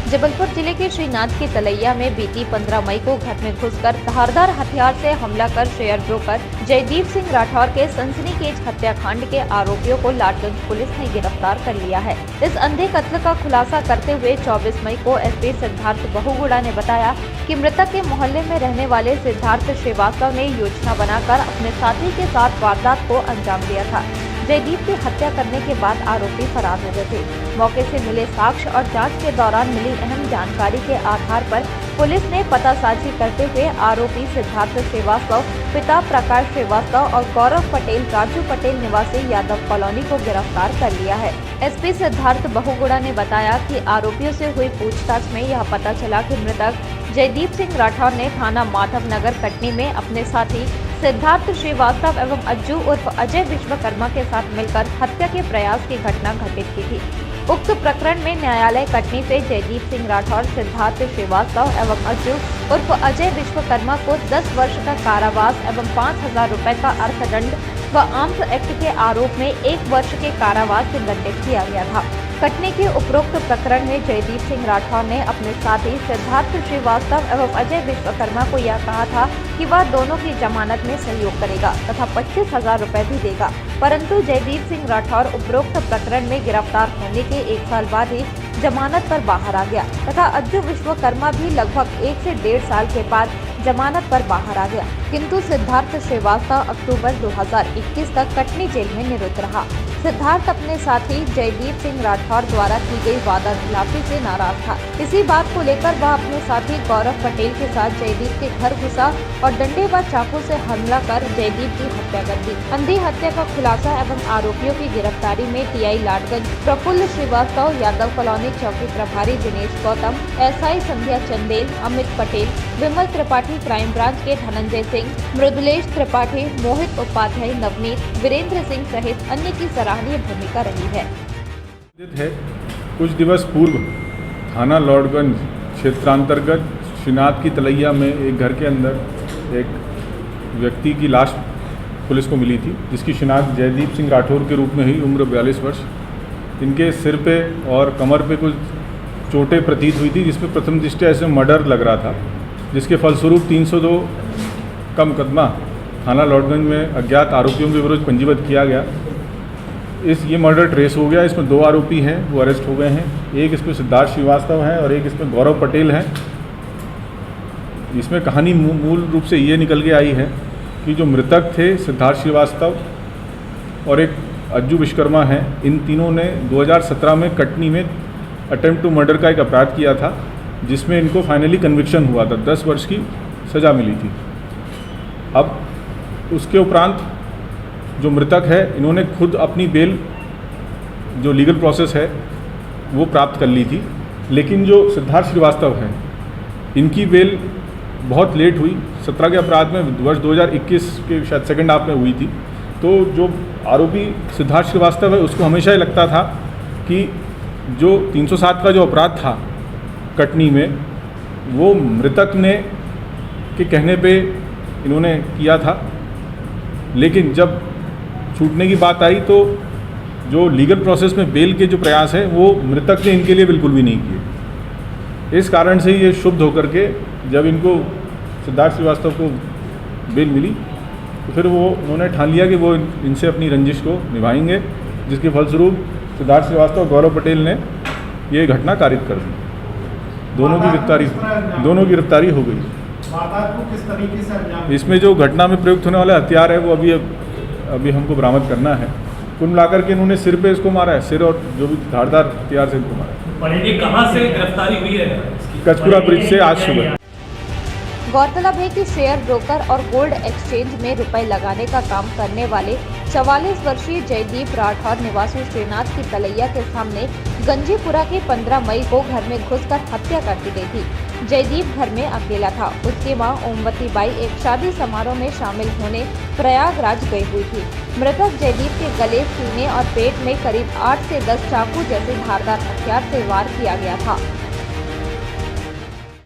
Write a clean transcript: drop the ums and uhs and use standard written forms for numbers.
जबलपुर जिले के श्रीनाथ की तलैया में बीती 15 मई को घर में घुसकर धारदार हथियार से हमला कर शेयर ब्रोकर जयदीप सिंह राठौर के सनसनीखेज हत्याकांड के आरोपियों को लाटगंज पुलिस ने गिरफ्तार कर लिया है। इस अंधे कत्ल का खुलासा करते हुए 24 मई को एसपी सिद्धार्थ बहुगुड़ा ने बताया कि मृतक के मोहल्ले में रहने वाले सिद्धार्थ श्रीवास्तव ने योजना बनाकर अपने साथी के साथ वारदात को अंजाम दिया था। जयदीप की हत्या करने के बाद आरोपी फरार हो गए थे। मौके से मिले साक्ष्य और जांच के दौरान मिली अहम जानकारी के आधार पर पुलिस ने पतासाजी करते हुए आरोपी सिद्धार्थ श्रीवास्तव, पिता प्रकाश श्रीवास्तव और गौरव पटेल, राजू पटेल निवासी यादव कॉलोनी को गिरफ्तार कर लिया है। एसपी सिद्धार्थ बहुगुड़ा ने बताया कि आरोपियों से हुई पूछताछ में यह पता चला कि मृतक जयदीप सिंह राठौर ने थाना माधव नगर कटनी में अपने साथी सिद्धार्थ श्रीवास्तव एवं अज्जू उर्फ अजय विश्वकर्मा के साथ मिलकर हत्या के प्रयास की घटना घटित की थी। उक्त प्रकरण में न्यायालय कटनी से जयदीप सिंह राठौर, सिद्धार्थ श्रीवास्तव एवं अज्जू उर्फ अजय विश्वकर्मा को 10 वर्ष का कारावास एवं 5,000 रुपए का अर्थदंड व आर्म्स एक्ट के आरोप में 1 वर्ष के कारावास से दंडित किया गया था। कटनी के उपरोक्त प्रकरण में जयदीप सिंह राठौर ने अपने साथी सिद्धार्थ श्रीवास्तव एवं अजय विश्वकर्मा को यह कहा था कि वह दोनों की जमानत में सहयोग करेगा तथा 25,000 रुपए भी देगा, परंतु जयदीप सिंह राठौर उपरोक्त प्रकरण में गिरफ्तार होने के 1 साल बाद ही जमानत पर बाहर आ गया तथा अज्जू विश्वकर्मा भी लगभग 1 से 1.5 साल के बाद जमानत पर बाहर आ गया, किंतु सिद्धार्थ श्रीवास्तव अक्टूबर 2021 तक कटनी जेल में निरुद्ध रहा। सिद्धार्थ अपने साथी जयदीप सिंह राठौर द्वारा की गई वादा खिलाफी से नाराज था। इसी बात को लेकर वह अपने साथी गौरव पटेल के साथ जयदीप के घर घुसा और डंडे व चाकू से हमला कर जयदीप की हत्या कर दी। अंधी हत्या का खुलासा एवं आरोपियों की गिरफ्तारी में टीआई लाटगंज प्रफुल्ल श्रीवास्तव, यादव कॉलोनी चौकी प्रभारी दिनेश गौतम, एसआई संध्या चंदेल, अमित पटेल, विमल त्रिपाठी क्राइम ब्रांच के धनंजय सिंह, मृदुलेश त्रिपाठी, मोहित उपाध्याय, नवनीत, वीरेंद्र सिंह सहित अन्य की सराहनीय भूमिका रही है। कुछ दिवस पूर्व थाना लॉर्डगंज क्षेत्रांतर्गत श्रीनाथ की तलैया में एक घर के अंदर एक व्यक्ति की लाश पुलिस को मिली थी, जिसकी शिनाख्त जयदीप सिंह राठौर के रूप में हुई, उम्र 42 वर्ष। इनके सिर पे और कमर पे कुछ चोटें प्रतीत हुई थी, जिसमें प्रथम दृष्टया ऐसे मर्डर लग रहा था, जिसके फलस्वरूप 302 का मुकदमा थाना लॉर्डगंज में अज्ञात आरोपियों के विरुद्ध पंजीबद्ध किया गया। ये मर्डर ट्रेस हो गया। इसमें 2 आरोपी हैं, वो अरेस्ट हो गए हैं। एक इसमें सिद्धार्थ श्रीवास्तव है और एक इसमें गौरव पटेल है। इसमें कहानी मूल रूप से ये निकल के आई है कि जो मृतक थे सिद्धार्थ श्रीवास्तव और एक अज्जू विश्वकर्मा हैं, इन तीनों ने 2017 में कटनी में अटेम्प्ट टू मर्डर का एक अपराध किया था, जिसमें इनको फाइनली कन्विक्शन हुआ था, 10 वर्ष की सज़ा मिली थी। अब उसके उपरांत जो मृतक है, इन्होंने खुद अपनी बेल जो लीगल प्रोसेस है वो प्राप्त कर ली थी, लेकिन जो सिद्धार्थ श्रीवास्तव हैं, इनकी बेल बहुत लेट हुई। 17 के अपराध में वर्ष 2021 के शायद सेकेंड हाफ में हुई थी। तो जो आरोपी सिद्धार्थ श्रीवास्तव है, उसको हमेशा ही लगता था कि जो 307 का जो अपराध था कटनी में, वो मृतक ने के कहने पे इन्होंने किया था, लेकिन जब छूटने की बात आई तो जो लीगल प्रोसेस में बेल के जो प्रयास हैं वो मृतक ने इनके लिए बिल्कुल भी नहीं किए। इस कारण से ये शुद्ध होकर के जब इनको सिद्धार्थ श्रीवास्तव को बेल मिली तो फिर वो उन्होंने ठान लिया कि वो इनसे अपनी रंजिश को निभाएंगे, जिसके फलस्वरूप सिद्धार्थ श्रीवास्तव और गौरव पटेल ने ये घटना कारित कर दी। दोनों की गिरफ्तारी हो गई। किस तरीके से इसमें जो घटना में प्रयुक्त होने वाला हथियार है वो अभी हमको बरामद करना है। कुल मिलाकर के इन्होंने सिर पे इसको मारा है, सिर और जो भी धारदार हथियार से इनको मारा है। ये कहाँ से गिरफ्तारी हुई है? कचपुरा ब्रिज से आज सुबह। गौरतलब है कि शेयर ब्रोकर और गोल्ड एक्सचेंज में रुपए लगाने का काम करने वाले 44 वर्षीय जयदीप राठौर निवासी श्रीनाथ की तलैया के सामने गंजीपुरा के 15 मई को घर में घुसकर हत्या कर दी गई थी। जयदीप घर में अकेला था। उसकी मां ओमवती बाई एक शादी समारोह में शामिल होने प्रयागराज गई हुई थी। मृतक जयदीप के गले, सीने और पेट में करीब 8 से 10 चाकू जैसे धारदार हथियार से वार किया गया था।